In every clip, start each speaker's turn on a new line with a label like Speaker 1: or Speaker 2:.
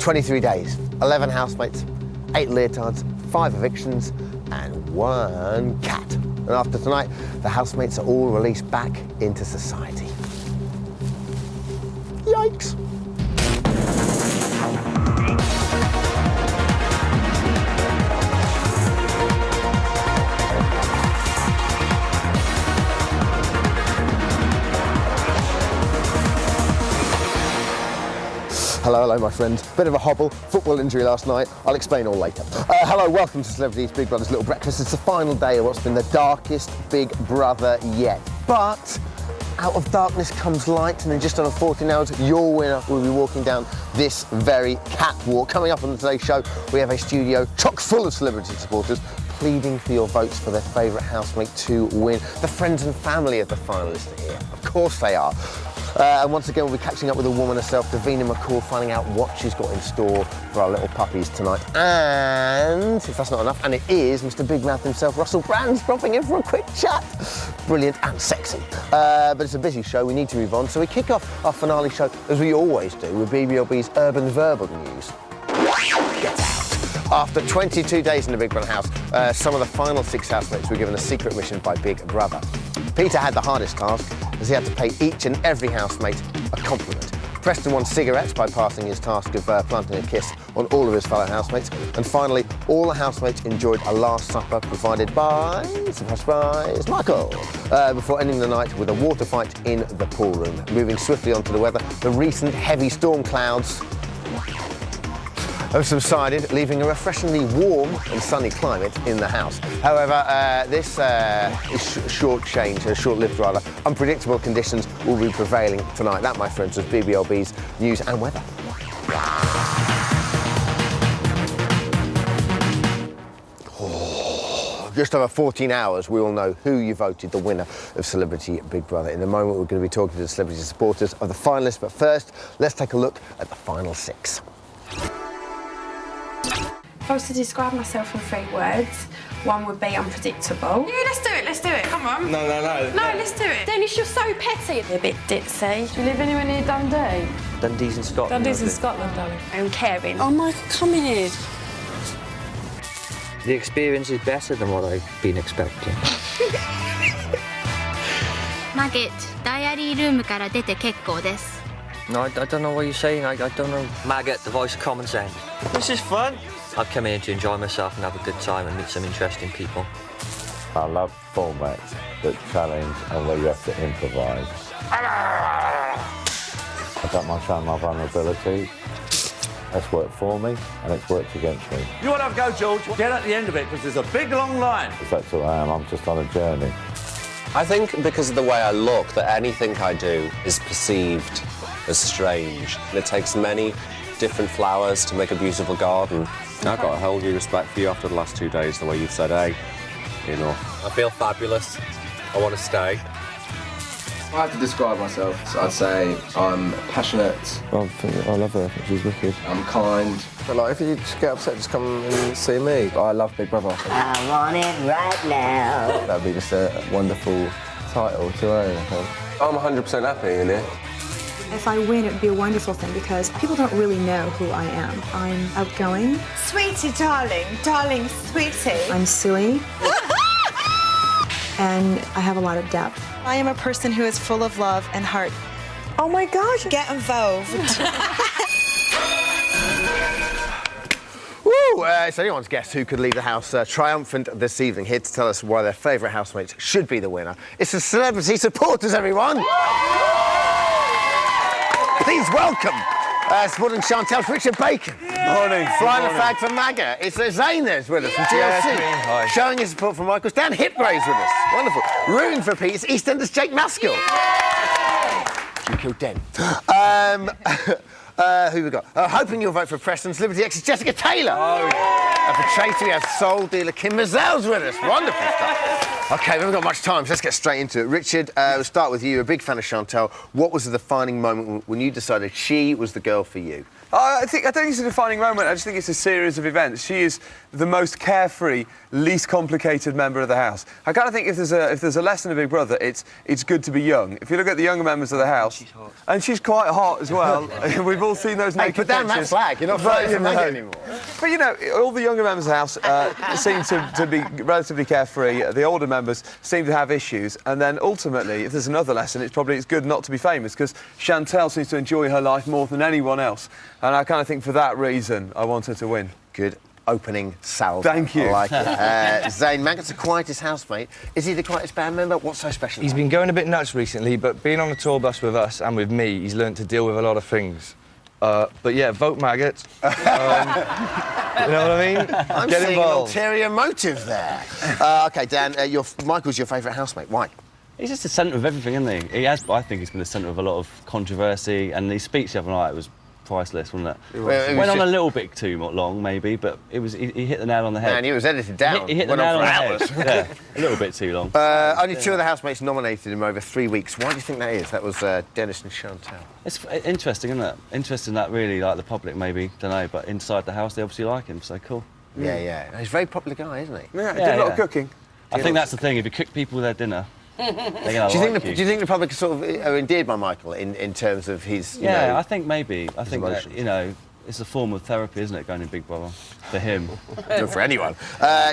Speaker 1: 23 days, 11 housemates, 8 leotards, 5 evictions, and 1 cat. And after tonight, the housemates are all released back into society. Yikes. Hello, my friends. Bit of a hobble, football injury last night. I'll explain all later. Hello, welcome to Celebrities Big Brother's Little Breakfast. It's the final day of what's been the darkest Big Brother yet. But out of darkness comes light, and in just under 14 hours, your winner will be walking down this very catwalk. Coming up on today's show, we have a studio chock full of celebrity supporters pleading for your votes for their favourite housemate to win. The friends and family of the finalists are here. Of course they are. And once again, we'll be catching up with the woman herself, Davina McCall, finding out what she's got in store for our little puppies tonight. And, if that's not enough, and it is, Mr. Big Mouth himself, Russell Brand's dropping in for a quick chat. Brilliant and sexy. But it's a busy show, we need to move on. So we kick off our finale show, as we always do, with BBLB's Urban Verbal News. Get out. After 22 days in the Big Brother house, some of the final 6 housemates were given a secret mission by Big Brother. Peter had the hardest task, as he had to pay each and every housemate a compliment. Preston won cigarettes by passing his task of planting a kiss on all of his fellow housemates. And finally, all the housemates enjoyed a last supper provided by, surprise, Michael, before ending the night with a water fight in the pool room. Moving swiftly onto the weather, the recent heavy storm clouds have subsided, leaving a refreshingly warm and sunny climate in the house. However, this is short-lived rather. Unpredictable conditions will be prevailing tonight. That, my friends, was BBLB's news and weather. Just over 14 hours, we will know who you voted the winner of Celebrity Big Brother. In a moment, we're going to be talking to the celebrity supporters of the finalists, but first, let's take a look at the final 6.
Speaker 2: If I was to describe myself in 3 words, 1 would be unpredictable. Yeah, let's do it, come on.
Speaker 3: No,
Speaker 2: let's do it. Dennis, you're so petty. You're a bit ditzy.
Speaker 4: Do you live anywhere near Dundee?
Speaker 3: Dundee's in Scotland.
Speaker 4: Dundee's in Scotland, darling.
Speaker 2: I'm caring.
Speaker 4: Oh, Michael, come in here.
Speaker 3: The experience is better than what I've been expecting.
Speaker 5: Maggot, ダイアリールームから出て結構です。
Speaker 3: No, I don't know what you're saying. I don't know. Maggot, the voice of common sense. This is fun. I've come here to enjoy myself and have a good time and meet some interesting people.
Speaker 6: I love formats that challenge and where you have to improvise. I don't mind showing my vulnerability. That's worked for me and it's worked against me.
Speaker 7: You want to have a go, George? Get at the end of it, because there's a big, long line.
Speaker 6: Because that's who I am. I'm just on a journey.
Speaker 8: I think because of the way I look, that anything I do is perceived as strange. It takes many different flowers to make a beautiful garden.
Speaker 9: I've got a whole new respect for you after the last 2 days, the way you've said, hey, enough.
Speaker 8: I feel fabulous. I want to stay.
Speaker 10: If I had to describe myself, so I'd say I'm passionate.
Speaker 11: I love her. She's wicked.
Speaker 10: I'm kind.
Speaker 11: But like, if you just get upset, just come and see me. I love Big Brother.
Speaker 12: I want it right now.
Speaker 11: That'd be just a wonderful title to own, I think.
Speaker 10: I'm 100% happy in here.
Speaker 13: If I win, it would be a wonderful thing because people don't really know who I am. I'm outgoing.
Speaker 14: Sweetie, darling, sweetie.
Speaker 13: I'm silly. And I have a lot of depth.
Speaker 14: I am a person who is full of love and heart.
Speaker 13: Oh my gosh.
Speaker 14: Get involved.
Speaker 1: Woo! It's anyone's guess who could leave the house triumphant this evening. Here to tell us why their favourite housemates should be the winner. It's the celebrity supporters, everyone! Please welcome supporting Chantel, Richard Bacon.
Speaker 7: Morning.
Speaker 1: Flying the flag for MAGA. It's Zane there's with us from GLC.
Speaker 7: Hi.
Speaker 1: Showing his support for Michael. Dan Hipgrave's with us. Wonderful. Rooting for Pete, it's EastEnders Jake Maskell. You killed Den. Who we got? Hoping you'll vote for Preston's Liberty X's Jessica Taylor.
Speaker 7: Oh, yeah.
Speaker 1: For Tracy, we have soul dealer Kim Mazel's with us. Wonderful stuff. OK, we haven't got much time, so let's get straight into it. Richard, we'll start with you. A big fan of Chantel. What was the defining moment when you decided she was the girl for you?
Speaker 15: I don't think it's a defining moment. I just think it's a series of events. She is the most carefree, least complicated member of the house. I kind of think if there's a lesson of Big Brother, it's good to be young. If you look at the younger members of the house, she's hot. And she's quite hot as well. We've all seen those naked
Speaker 1: put down that
Speaker 15: pictures.
Speaker 1: flag. You're not voting for Maggot anymore.
Speaker 15: But, you know, all the younger members of the House seem to be relatively carefree. The older members seem to have issues. And then, ultimately, if there's another lesson, it's good not to be famous, because Chantal seems to enjoy her life more than anyone else. And I kind of think for that reason, I want her to win.
Speaker 1: Good opening salve.
Speaker 15: Thank you.
Speaker 1: I like it. Zane, Maggot's the quietest housemate. Is he the quietest band member? What's so special?
Speaker 11: He's been going a bit nuts recently, but being on the tour bus with us and with me, he's learned to deal with a lot of things. But yeah, vote Maggot. You know what I mean?
Speaker 1: I'm
Speaker 11: Get
Speaker 1: seeing
Speaker 11: involved.
Speaker 1: an ulterior motive there. OK, Dan, Michael's your favourite housemate. Why?
Speaker 9: He's just the centre of everything, isn't he? I think he's been the centre of a lot of controversy, and his speech the other night was priceless, wasn't it? It went on a little bit too long, maybe, but he hit the nail on the head.
Speaker 1: Man, he was edited down.
Speaker 9: He hit the nail on the head. Yeah, a little bit too long.
Speaker 1: Only two of the housemates nominated him over 3 weeks. Why do you think that is? That was Dennis and Chantal.
Speaker 9: It's interesting, isn't it? Interesting that really, like, the public maybe, don't know, but inside the house they obviously like him, so cool.
Speaker 1: Yeah. He's a very popular guy, isn't he?
Speaker 15: Yeah, he did a lot of cooking.
Speaker 9: I think that's the thing, if you cook people their dinner, they're gonna like you.
Speaker 1: Do you think the public sort of are endeared by Michael in terms of his, you know,
Speaker 9: I think maybe. I think
Speaker 1: emotions?
Speaker 9: that, you know, it's a form of therapy, isn't it, going in Big Brother? For him.
Speaker 1: Not for anyone.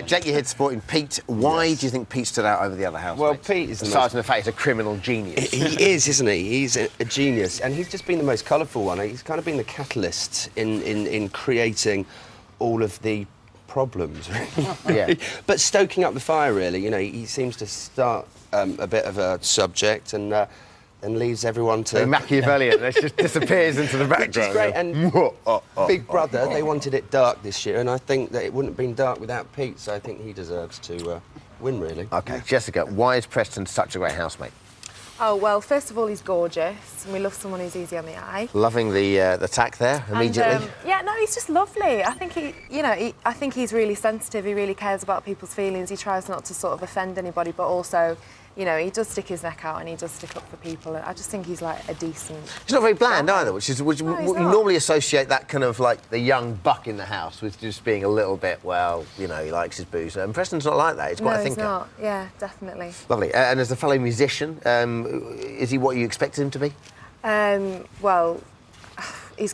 Speaker 1: Jake, you're here supporting Pete. Why do you think Pete stood out over the other housemates?
Speaker 16: Well, Pete is
Speaker 1: aside from the fact he's a criminal genius.
Speaker 16: He is, isn't he? He's a genius, and he's just been the most colourful one. He's kind of been the catalyst in creating all of the problems,
Speaker 1: Yeah.
Speaker 16: But stoking up the fire, really. You know, he seems to start a bit of a subject and leaves everyone to...
Speaker 1: So Machiavellian, it just disappears into the background.
Speaker 16: Which is great, and Big Brother, they wanted it dark this year, and I think that it wouldn't have been dark without Pete, so I think he deserves to win, really.
Speaker 1: OK, Jessica, why is Preston such a great housemate?
Speaker 17: Oh, well, first of all, he's gorgeous, and we love someone who's easy on the eye.
Speaker 1: Loving the tack there immediately.
Speaker 17: And, yeah, no, he's just lovely. I think I think he's really sensitive. He really cares about people's feelings. He tries not to sort of offend anybody, but also, you know, he does stick his neck out and he does stick up for people. And I just think he's like a decent.
Speaker 1: He's not very bland either, which you
Speaker 17: not.
Speaker 1: normally associate that kind of like the young buck in the house with just being a little bit, well, you know, he likes his booze. And Preston's not like that. He's quite a thinker.
Speaker 17: No, he's not. Yeah, definitely.
Speaker 1: Lovely. And as a fellow musician, is he what you expected him to be?
Speaker 17: Well, he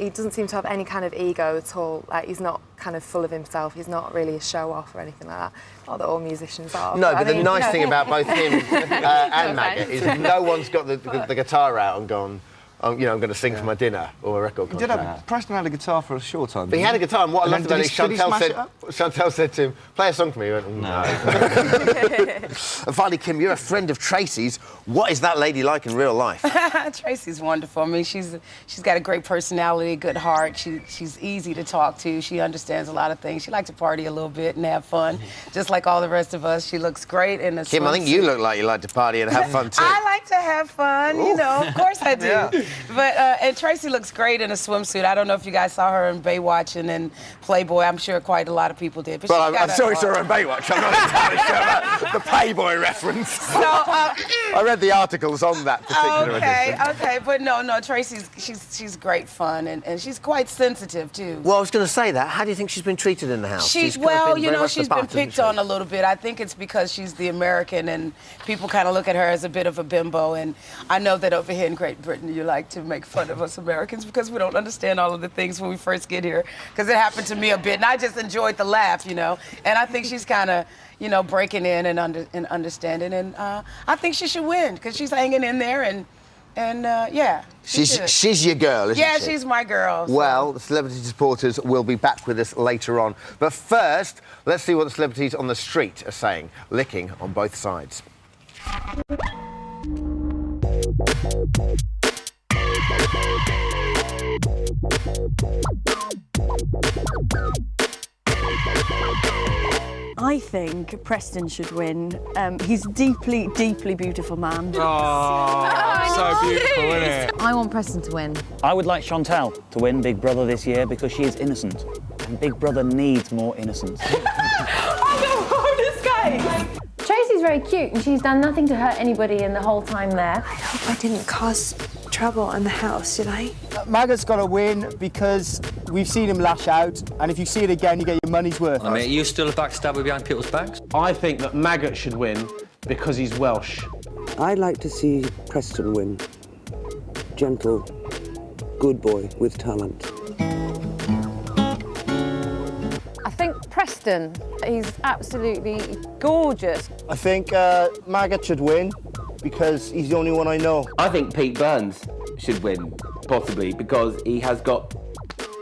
Speaker 17: doesn't seem to have any kind of ego at all. Like, he's not kind of full of himself. He's not really a show-off or anything like that. Not that all musicians are.
Speaker 1: No, but the nice thing about both him and Maggot is no one's got the guitar out and gone, you know, I'm going to sing for my dinner or a record contract.
Speaker 11: Preston had a guitar for a short time.
Speaker 1: But he had a guitar, and what I loved about it, Chantal said to him, play a song for me. He went, no. And finally, Kim, you're a friend of Tracy's. What is that lady like in real life?
Speaker 18: Tracy's wonderful. I mean, she's got a great personality, good heart. She's easy to talk to. She understands a lot of things. She likes to party a little bit and have fun, just like all the rest of us. She looks great in a
Speaker 1: Kim,
Speaker 18: swimsuit.
Speaker 1: I think you look like you like to party and have fun too.
Speaker 18: I like to have fun, you know. Of course I do.
Speaker 1: Yeah.
Speaker 18: But and Tracy looks great in a swimsuit. I don't know if you guys saw her in Baywatch and in Playboy. I'm sure quite a lot of people did. But
Speaker 1: well, I'm sure we saw her in Baywatch. I'm not entirely sure about the Playboy reference.
Speaker 18: So,
Speaker 1: I read the articles on that particular edition.
Speaker 18: Okay, but no, Tracy's she's great fun and she's quite sensitive too.
Speaker 1: Well, I was going to say that. How do you think she's been treated in the house?
Speaker 18: She's been picked on a little bit. I think it's because she's the American and people kind of look at her as a bit of a bimbo. And I know that over here in Great Britain, you like to make fun of us Americans because we don't understand all of the things when we first get here. Because it happened to me a bit, and I just enjoyed the laugh, you know. And I think she's kind of, you know, breaking in and understanding. And I think she should win because she's hanging in there and yeah.
Speaker 1: She's your girl, isn't she?
Speaker 18: Yeah, she's my girl. So.
Speaker 1: Well, the celebrity supporters will be back with us later on. But first, let's see what the celebrities on the street are saying, licking on both sides.
Speaker 19: I think Preston should win. He's a deeply, deeply beautiful man.
Speaker 20: Oh, so beautiful, isn't it?
Speaker 21: I want Preston to win.
Speaker 22: I would like Chantal to win Big Brother this year because she is innocent. And Big Brother needs more innocence.
Speaker 23: Tracy's very cute and she's done nothing to hurt anybody in the whole time there.
Speaker 13: I hope I didn't cause trouble in the house, did I?
Speaker 24: Maggot's got to win because we've seen him lash out, and if you see it again, you get your money's worth.
Speaker 3: I mean, are you still a backstabber behind people's backs?
Speaker 25: I think that Maggot should win because he's Welsh.
Speaker 26: I'd like to see Preston win. Gentle,
Speaker 2: good boy with talent.
Speaker 23: I think Preston, he's absolutely gorgeous.
Speaker 24: I think Maggot should win because he's the only one I know.
Speaker 4: I think Pete Burns should win, possibly, because he has got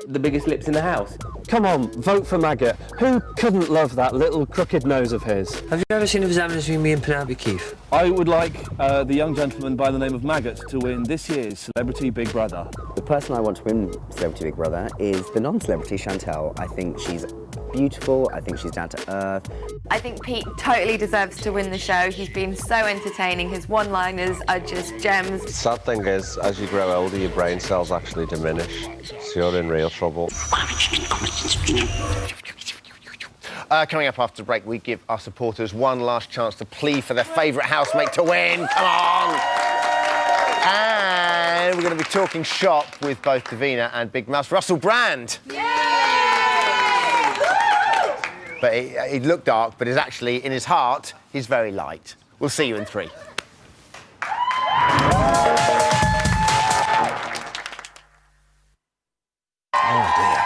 Speaker 4: the biggest lips in the house.
Speaker 5: Come on, vote for Maggot. Who couldn't love that little crooked nose of his?
Speaker 3: Have you ever seen a resemblance between me and Penelope Keith?
Speaker 6: I would like the young gentleman by the name of Maggot to win this year's Celebrity Big Brother.
Speaker 21: The person I want to win Celebrity Big Brother is the non-celebrity Chantel. I think she's beautiful, I think she's down to earth.
Speaker 17: I think Pete totally deserves to win the show. He's been so entertaining. His one-liners are just gems.
Speaker 8: The sad thing is, as you grow older, your brain cells actually diminish, so you're in real trouble.
Speaker 1: Coming up after the break, we give our supporters one last chance to plead for their favourite housemate to win. Come on! And we're going to be talking shop with both Davina and Big Mouse Russell Brand. But he looked dark, but is actually, in his heart, he's very light. We'll see you in 3. Oh, dear.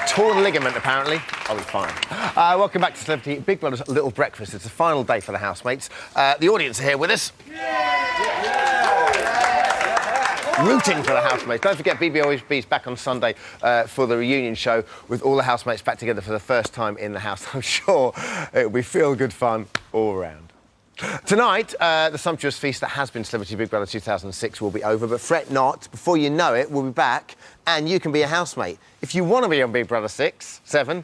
Speaker 1: Torn ligament, apparently. I'll be fine. Welcome back to Celebrity Big Brother's Little Breakfast. It's the final day for the housemates. The audience are here with us. Rooting for the housemates. Don't forget, BBO's back on Sunday for the reunion show with all the housemates back together for the first time in the house. I'm sure it'll be feel-good fun all round. Tonight, the sumptuous feast that has been Celebrity Big Brother 2006 will be over, but fret not. Before you know it, we'll be back and you can be a housemate. If you want to be on Big Brother 6, 7,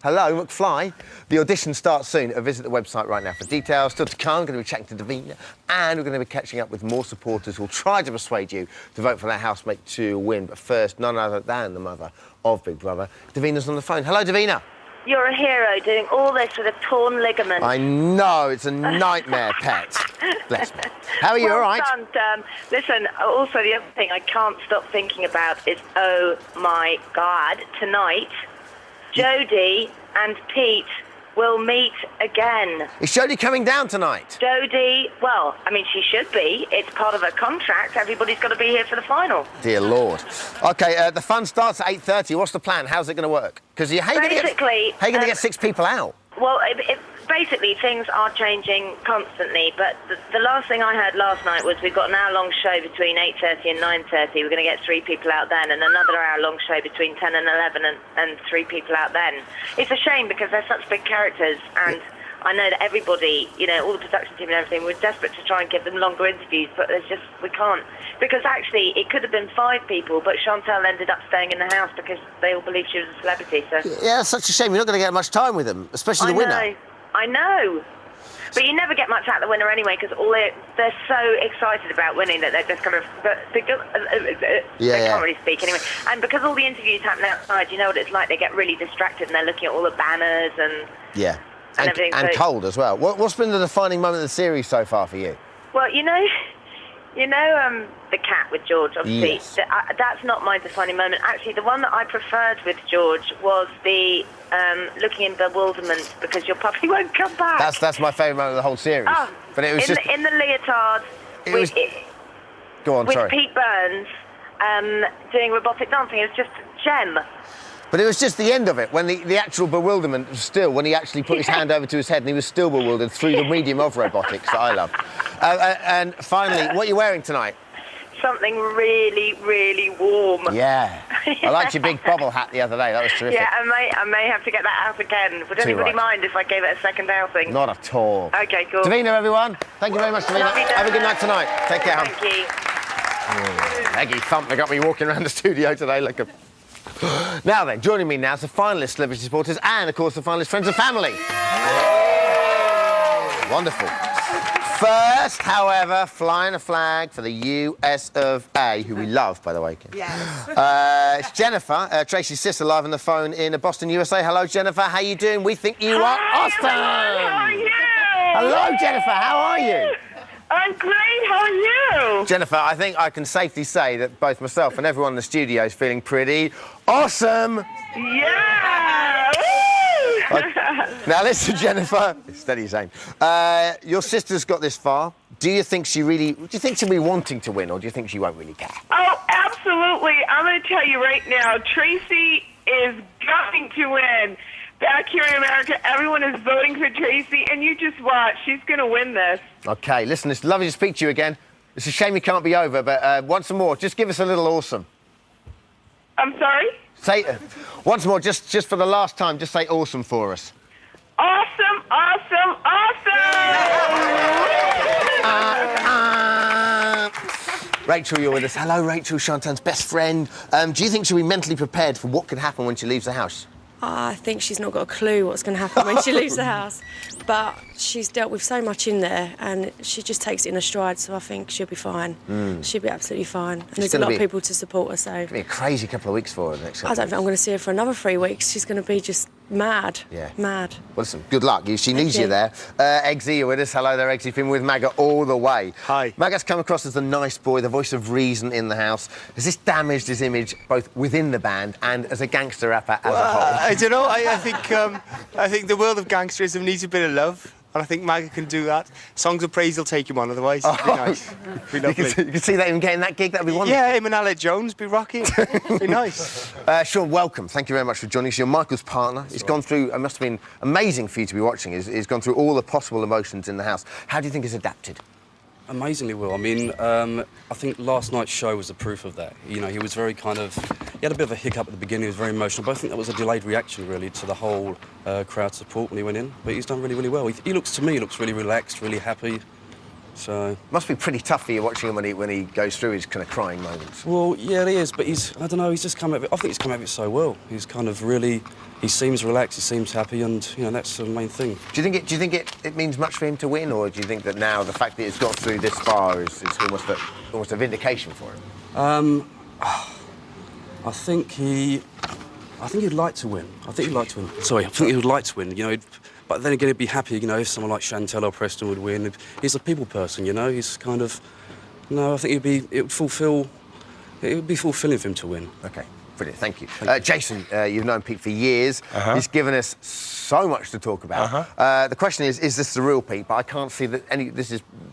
Speaker 1: hello, McFly. The audition starts soon. Visit the website right now for details. Still to come, we're going to be chatting to Davina, and we're going to be catching up with more supporters who'll try to persuade you to vote for their housemate to win. But first, none other than the mother of Big Brother. Davina's on the phone. Hello, Davina.
Speaker 26: You're a hero doing all this with a torn ligament.
Speaker 1: I know, it's a nightmare, pet. Bless me. How are you, all right?
Speaker 26: Well done. Listen, also the other thing I can't stop thinking about is, oh my God, tonight, Jodie and Pete will meet again.
Speaker 1: Is Jodie coming down tonight?
Speaker 26: Jodie, well, I mean, she should be. It's part of her contract. Everybody's got to be here for the final.
Speaker 1: Dear Lord. OK, the fun starts at 8:30. What's the plan? How's it going to work? Because how are you going to get 6 people out?
Speaker 26: Well, basically, things are changing constantly, but the last thing I heard last night was we've got an hour-long show between 8:30 and 9:30. We're going to get 3 people out then, and another hour-long show between 10 and 11 and 3 people out then. It's a shame because they're such big characters, and I know that everybody, you know, all the production team and everything, we're desperate to try and give them longer interviews, but there's just, we can't. Because actually, it could have been 5 people, but Chantel ended up staying in the house because they all believed she was a celebrity, so...
Speaker 1: Yeah, it's such a shame. You're not going to get much time with them, especially the winner.
Speaker 26: I know. But you never get much out of the winner anyway, because they're so excited about winning that they're just kind of... they can't really speak anyway. And because all the interviews happen outside, you know what it's like, they get really distracted and they're looking at all the banners and...
Speaker 1: Yeah.
Speaker 26: And everything.
Speaker 1: And
Speaker 26: so,
Speaker 1: cold as well. What's been the defining moment of the series so far for you?
Speaker 26: Well, you know the cat with George, obviously.
Speaker 1: Yes.
Speaker 26: That's not my defining moment. Actually, the one that I preferred with George was the looking in bewilderment because your puppy won't come back.
Speaker 1: That's my favourite moment of the whole series.
Speaker 26: Oh,
Speaker 1: but it was
Speaker 26: in the leotard.
Speaker 1: Go on, sorry.
Speaker 26: With Pete Burns doing robotic dancing. It was just a gem.
Speaker 1: But it was just the end of it, when the actual bewilderment was still, when he actually put his hand over to his head and he was still bewildered through the medium of robotics that I love. And finally, what are you wearing tonight?
Speaker 26: Something really, really warm.
Speaker 1: Yeah. I liked your big bobble hat the other day. That was terrific.
Speaker 26: Yeah, I may have to get that out again. Would anybody mind if I gave it a second outing?
Speaker 1: Not at all.
Speaker 26: OK, cool.
Speaker 1: Davina, everyone. Thank you very much, Davina. Have a good night tonight. Take care, hon.
Speaker 26: Thank you.
Speaker 1: Oh, Maggie Thump, they got me walking around the studio today like a... Now then, joining me now is the finalist celebrity supporters and, of course, the finalist friends and family. Wonderful. First, however, flying a flag for the US of A, who we love, by the way.
Speaker 14: Yes.
Speaker 1: It's Jennifer, Tracy's sister, live on the phone in Boston, USA. Hello, Jennifer. How you doing? We think you are awesome.
Speaker 27: How are you?
Speaker 1: Hello, Jennifer. How are you?
Speaker 27: I'm great. How are you?
Speaker 1: Jennifer, I think I can safely say that both myself and everyone in the studio is feeling pretty awesome.
Speaker 27: Yeah!
Speaker 1: Now listen, Jennifer, steady as aim. Your sister's got this far, do you think she'll be wanting to win, or do you think she won't really care?
Speaker 27: Oh, absolutely. I'm going to tell you right now, Tracy is going to win. Back here in America, everyone is voting for Tracy, and you just watch. She's going to win this.
Speaker 1: OK, listen, it's lovely to speak to you again. It's a shame you can't be over, but once more, just give us a little awesome.
Speaker 27: I'm sorry?
Speaker 1: Say once more, just for the last time, just say awesome for us.
Speaker 27: Awesome, awesome, awesome!
Speaker 1: Rachel, you're with us. Hello, Rachel, Chantal's best friend. Do you think she'll be mentally prepared for what could happen when she leaves the house?
Speaker 2: I think she's not got a clue what's going to happen when she leaves the house. But she's dealt with so much in there, and she just takes it in her stride, so I think she'll be fine. She'll be absolutely fine. And there's a lot of people to support her, so...
Speaker 1: It'll be a crazy couple of weeks for her next
Speaker 2: I don't think I'm going to see her for another 3 weeks. She's going to be just mad.
Speaker 1: Yeah.
Speaker 2: Mad.
Speaker 1: Well, listen, good luck. She needs you there. Eggsy, you're with us. Hello there, Eggsy. You've been with Maggot all the way.
Speaker 7: Hi.
Speaker 1: Maggot's come across as the nice boy, the voice of reason in the house. Has this damaged his image both within the band and as a gangster rapper as a whole?
Speaker 7: I don't know. I think the world of gangsterism needs a bit of love. And I think Maggot can do that. Songs of praise will take him on, otherwise it'd be nice. It'd be lovely.
Speaker 1: You can see that him getting that gig, that'd be wonderful.
Speaker 7: Yeah, him and Alec Jones be rocking. It'd be nice.
Speaker 1: Sean, welcome. Thank you very much for joining us. You're Michael's partner. He's gone through, it must have been amazing for you to be watching. He's gone through all the possible emotions in the house. How do you think he's adapted?
Speaker 9: Amazingly well. I mean, I think last night's show was the proof of that. You know, he was very kind of... He had a bit of a hiccup at the beginning, he was very emotional, but I think that was a delayed reaction, really, to the whole crowd support when he went in. But he's done really, really well. He looks, to me, he looks really relaxed, really happy. So...
Speaker 1: Must be pretty tough for you watching him when he goes through his kind of crying moments.
Speaker 9: Well, yeah, it is, but I don't know, he's just come out of it... I think he's come out of it so well. He's kind of really... He seems relaxed, he seems happy, and, you know, that's the main thing.
Speaker 1: Do you think it means much for him to win, or do you think that now the fact that he's got through this far is almost a vindication for him?
Speaker 9: I think he'd like to win. I think he would like to win, you know, but then again, he'd be happy, you know, if someone like Chantal or Preston would win. He's a people person, you know, he's kind of... No, I think it would be fulfilling for him to win.
Speaker 1: OK. Brilliant, thank you. Jason, you've known Pete for years. He's given us so much to talk about. The question is this the real Pete? But I can't see that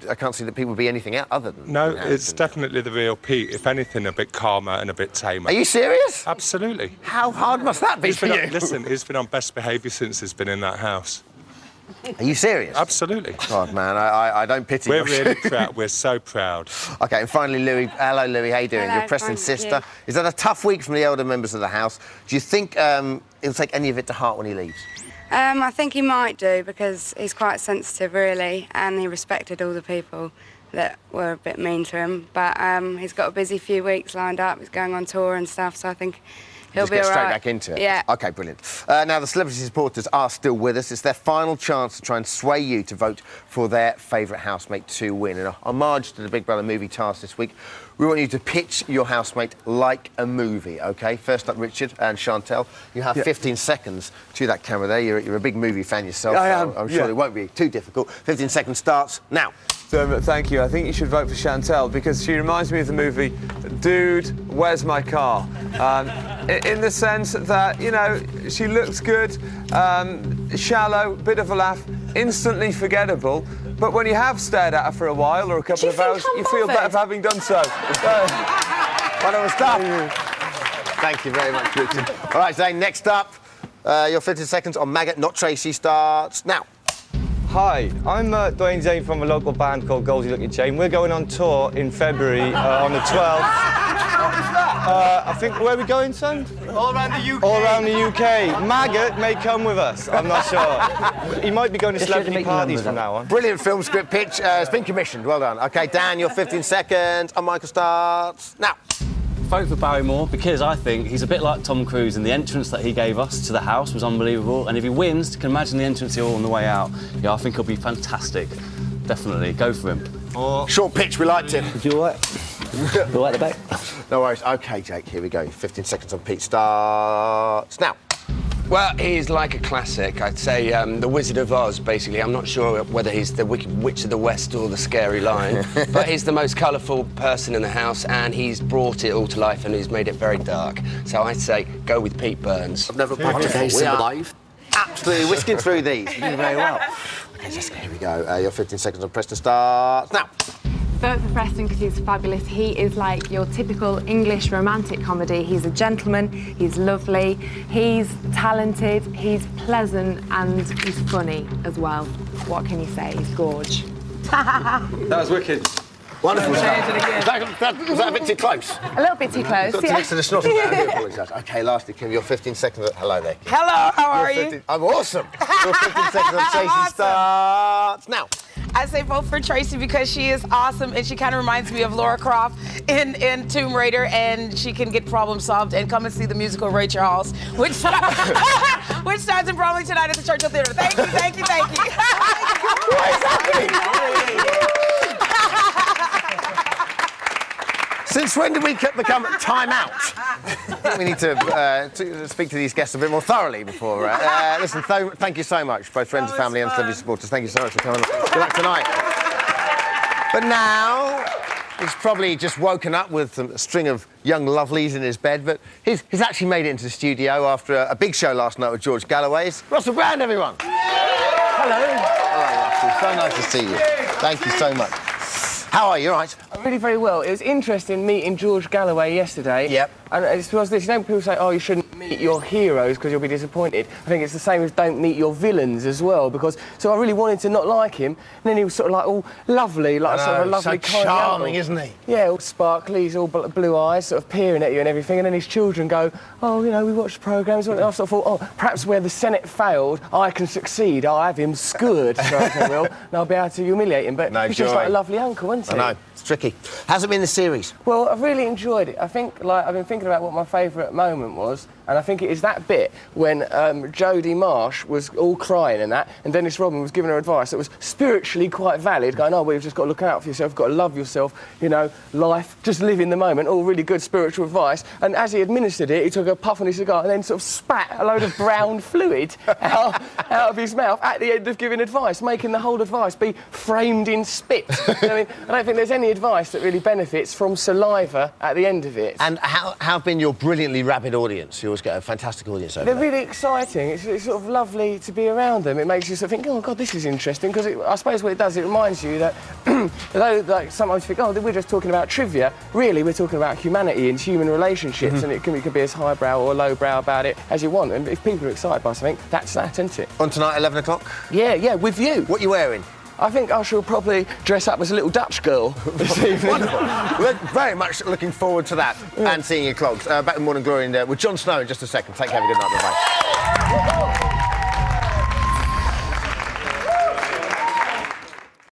Speaker 1: I can't see that Pete would be anything other than...
Speaker 20: No, it's definitely the real Pete. If anything, a bit calmer and a bit tamer.
Speaker 1: Are you serious?
Speaker 20: Absolutely.
Speaker 1: How hard must that be for you?
Speaker 20: Listen, he's been on best behaviour since he's been in that house.
Speaker 1: Are you serious?
Speaker 20: Absolutely.
Speaker 1: God, man, I don't pity you.
Speaker 20: We're really proud. We're so proud.
Speaker 1: OK, and finally, Louis. Hello, Louis. How you doing?
Speaker 10: Hello,
Speaker 1: You're Preston's
Speaker 10: fine,
Speaker 1: sister. Is that a tough week from the elder members of the house? Do you think he'll take any of it to heart when he leaves?
Speaker 10: I think he might do, because he's quite sensitive, really, and he respected all the people that were a bit mean to him. But he's got a busy few weeks lined up. He's going on tour and stuff, so I think... He'll be all right.
Speaker 1: Straight back into it.
Speaker 10: Yeah.
Speaker 1: OK, brilliant. Now, the celebrity supporters are still with us. It's their final chance to try and sway you to vote for their favourite housemate to win. In a homage to the Big Brother movie task this week, we want you to pitch your housemate like a movie, OK? First up, Richard and Chantal. You have 15 seconds to that camera there. You're a big movie fan yourself.
Speaker 11: I am.
Speaker 1: I'm sure it won't be too difficult. 15 seconds starts now.
Speaker 11: Thank you. I think you should vote for Chantal because she reminds me of the movie Dude, Where's My Car? In the sense that, you know, she looks good, shallow, bit of a laugh, instantly forgettable, but when you have stared at her for a while or a couple of hours, you feel better for having done so.
Speaker 1: Wonderful stuff. Thank you very much, Richard. All right, Zane, next up, your 15 seconds on Maggot, not Tracy, starts now.
Speaker 11: Hi, I'm Dwayne Zane from a local band called Goldie Looking Chain. We're going on tour in February on the 12th. I think, where are we going, son?
Speaker 24: All around the UK.
Speaker 11: All around the UK. Maggot may come with us, I'm not sure. He might be going to celebrity parties from now on.
Speaker 1: Brilliant film script pitch. It's been commissioned, well done. OK, Dan, your 15 seconds on Michael starts now.
Speaker 22: Vote for Barrymore because I think he's a bit like Tom Cruise, and the entrance that he gave us to the house was unbelievable. And if he wins, you can imagine the entrance here on the way out. Yeah, I think he'll be fantastic. Definitely, go for him.
Speaker 1: Short pitch, we liked him.
Speaker 22: You all right? You all right at the back?
Speaker 1: No worries. OK, Jake, here we go. 15 seconds on Pete starts now.
Speaker 12: Well, he's like a classic. I'd say The Wizard of Oz, basically. I'm not sure whether he's the Wicked Witch of the West or the Scary Lion, but he's the most colourful person in the house, and he's brought it all to life, and he's made it very dark. So I'd say go with Pete Burns.
Speaker 1: I've never practiced. We are live. Absolutely whisking through these. You're doing very well. OK, Jessica, here we go. Your 15 seconds on Press to Start now.
Speaker 17: Vote for Preston because he's fabulous. He is like your typical English romantic comedy. He's a gentleman, he's lovely, he's talented, he's pleasant, and he's funny as well. What can you say? He's gorge.
Speaker 5: That was wicked.
Speaker 1: Wonderful. Was that a bit too close?
Speaker 17: A little bit too close,
Speaker 1: Got
Speaker 17: yeah.
Speaker 1: too next to the snotty man. I do apologise. OK, lastly, Kim, your 15 seconds. Hello there, Kim.
Speaker 13: Hello, how are you?
Speaker 1: I'm awesome. Your 15 seconds on Tracy starts now.
Speaker 13: I say vote for Tracy because she is awesome and she kind of reminds me of Laura Croft in Tomb Raider, and she can get problem solved. And come and see the musical Ray Charles, which starts in Bromley tonight at the Churchill Theatre. Thank you, thank you, thank you.
Speaker 1: What is happening? Since when did we become time out? I think we need to speak to these guests a bit more thoroughly before. Listen, thank you so much, both friends and family and celebrity supporters. Thank you so much for coming. Good luck tonight. But now, he's probably just woken up with a string of young lovelies in his bed, but he's actually made it into the studio after a big show last night with George Galloway's. Russell Brand, everyone. Hello. Hello, Russell. So nice to see you. Thank you so much. How are you? All right?
Speaker 15: I'm really very well. It was interesting meeting George Galloway yesterday. Yep. And it's because this, you know, people say, oh, you shouldn't meet your heroes because you'll be disappointed. I think it's the same as don't meet your villains as well, because so I really wanted to not like him, and then he was sort of like all lovely, like sort of a lovely
Speaker 1: so
Speaker 15: kind
Speaker 1: charming,
Speaker 15: uncle.
Speaker 1: isn't he?
Speaker 15: Yeah, all sparkly, he's all blue eyes, sort of peering at you and everything, and then his children go, oh, you know, we watch programmes, and I sort of thought, oh, perhaps where the Senate failed, I can succeed. I'll have him skewered, so I will, and I'll be able to humiliate him. But he's just like a lovely uncle, isn't he?
Speaker 1: I know. It's tricky. How's it been the series?
Speaker 15: Well, I've really enjoyed it. I think, like, I've been thinking about what my favourite moment was, and I think it is that bit when Jodie Marsh was all crying and that, and Dennis Rodman was giving her advice that was spiritually quite valid, going, oh, well, you've just got to look out for yourself, you've got to love yourself, you know, life, just live in the moment, all really good spiritual advice. And as he administered it, he took a puff on his cigar and then sort of spat a load of brown fluid out of his mouth at the end of giving advice, making the whole advice be framed in spit. I mean, I don't think there's any advice that really benefits from saliva at the end of it.
Speaker 1: And how have been your brilliantly rabid audience? You always get a fantastic audience over there.
Speaker 15: They're really exciting. It's sort of lovely to be around them. It makes you sort of think, oh, God, this is interesting, because I suppose what it does, it reminds you that, although like, sometimes you think, oh, we're just talking about trivia, really we're talking about humanity and human relationships, and it can be as highbrow or lowbrow about it as you want. And if people are excited by something, that's that, isn't it?
Speaker 1: On tonight, 11 o'clock?
Speaker 15: Yeah, with you.
Speaker 1: What are you wearing?
Speaker 15: I think I shall probably dress up as a little Dutch girl this evening.
Speaker 1: Wonderful. We're very much looking forward to that and seeing your clogs. Back in Morning Glory with Jon Snow in just a second. Take care, have a good night. Bye-bye.